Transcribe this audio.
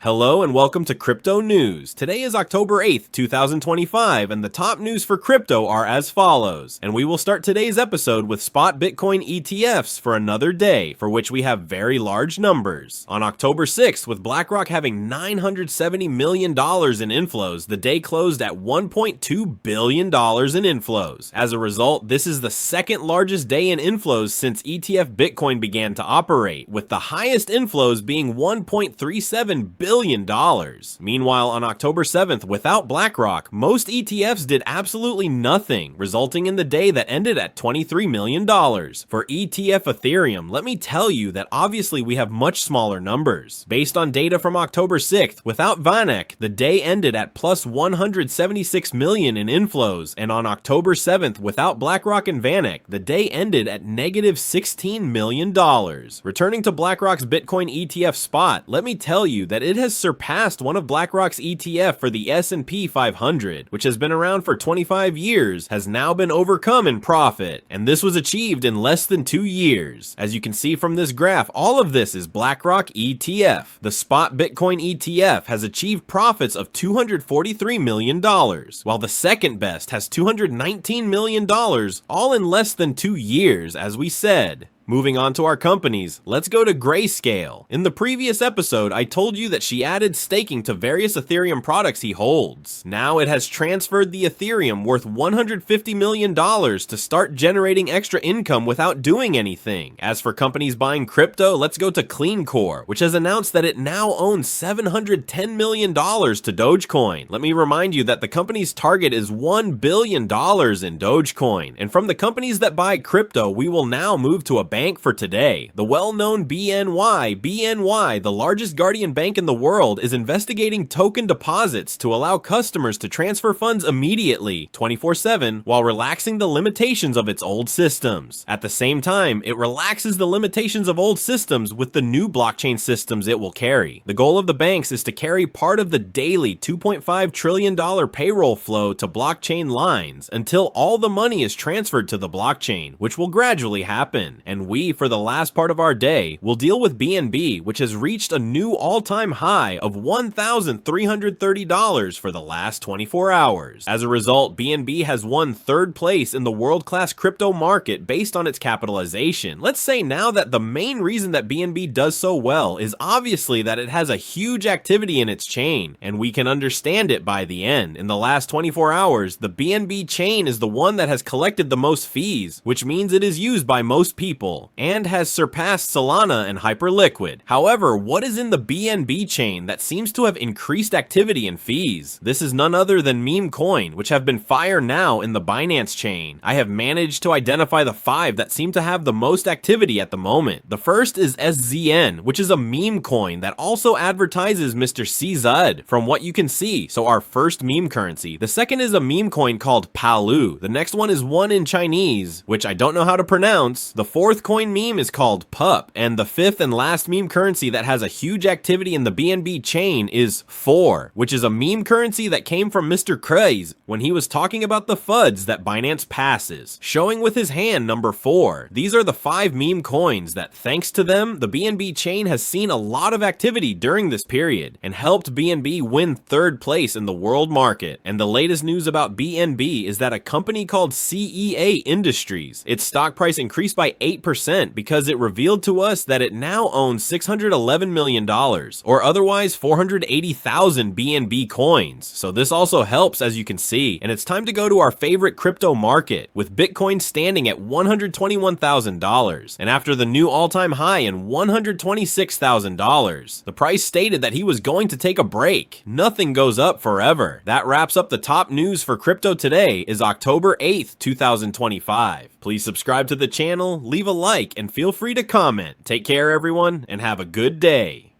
Hello and welcome to Crypto News. Today is October 8th, 2025, and the top news for crypto are as follows. And we will start today's episode with spot Bitcoin ETFs for another day, for which we have very large numbers. On October 6th, with BlackRock having $970 million in inflows, the day closed at $1.2 billion in inflows. As a result, this is the second largest day in inflows since ETF Bitcoin began to operate, with the highest inflows being $1.37 billion. Meanwhile, on October 7th, without BlackRock, most ETFs did absolutely nothing, resulting in the day that ended at $23 million. For ETF Ethereum, let me tell you that obviously we have much smaller numbers. Based on data from October 6th, without VanEck, the day ended at plus 176 million in inflows, and on October 7th, without BlackRock and VanEck, the day ended at negative $16 million. Returning to BlackRock's Bitcoin ETF spot, let me tell you that it has surpassed one of BlackRock's ETF for the S&P 500, which has been around for 25 years, has now been overcome in profit, and this was achieved in less than 2 years. As you can see from this graph, all of this is BlackRock ETF. The spot Bitcoin ETF has achieved profits of $243 million, while the second best has $219 million, all in less than 2 years, as we said. Moving on to our companies, let's go to Grayscale. In the previous episode, I told you that she added staking to various Ethereum products he holds. Now it has transferred the Ethereum worth $150 million to start generating extra income without doing anything. As for companies buying crypto, let's go to CleanCore, which has announced that it now owns $710 million to Dogecoin. Let me remind you that the company's target is $1 billion in Dogecoin. And from the companies that buy crypto, we will now move to a bank for today. The well-known BNY, the largest guardian bank in the world, is investigating token deposits to allow customers to transfer funds immediately, 24/7, while relaxing the limitations of its old systems. At the same time, it relaxes the limitations of old systems with the new blockchain systems it will carry. The goal of the banks is to carry part of the daily $2.5 trillion payroll flow to blockchain lines until all the money is transferred to the blockchain, which will gradually happen. And we, for the last part of our day, will deal with BNB, which has reached a new all-time high of $1,330 for the last 24 hours. As a result, BNB has won third place in the world-class crypto market based on its capitalization. Let's say now that the main reason that BNB does so well is obviously that it has a huge activity in its chain, and we can understand it by the end. In the last 24 hours, the BNB chain is the one that has collected the most fees, which means it is used by most people, and has surpassed Solana and Hyperliquid. However, what is in the BNB chain that seems to have increased activity and fees? This is none other than meme coin, which have been fire now in the Binance chain. I have managed to identify the 5 that seem to have the most activity at the moment. The first is SZN, which is a meme coin that also advertises Mr. CZ from what you can see, so our first meme currency. The second is a meme coin called Palu. The next one is one in Chinese, which I don't know how to pronounce. The fourth coin meme is called Pup, and the fifth and last meme currency that has a huge activity in the BNB chain is 4, which is a meme currency that came from Mr. Craze when he was talking about the FUDs that Binance passes, showing with his hand number 4. These are the 5 meme coins that, thanks to them, the BNB chain has seen a lot of activity during this period and helped BNB win third place in the world market. And the latest news about BNB is that a company called CEA Industries, its stock price increased by 8% because it revealed to us that it now owns $611 million, or otherwise 480,000 BNB coins. So this also helps, as you can see. And it's time to go to our favorite crypto market, with Bitcoin standing at $121,000, and after the new all-time high in $126,000, the price stated that he was going to take a break. Nothing goes up forever. That wraps up the top news for crypto today. Is October 8th, 2025. Please subscribe to the channel, leave a like, and feel free to comment. Take care, everyone, and have a good day.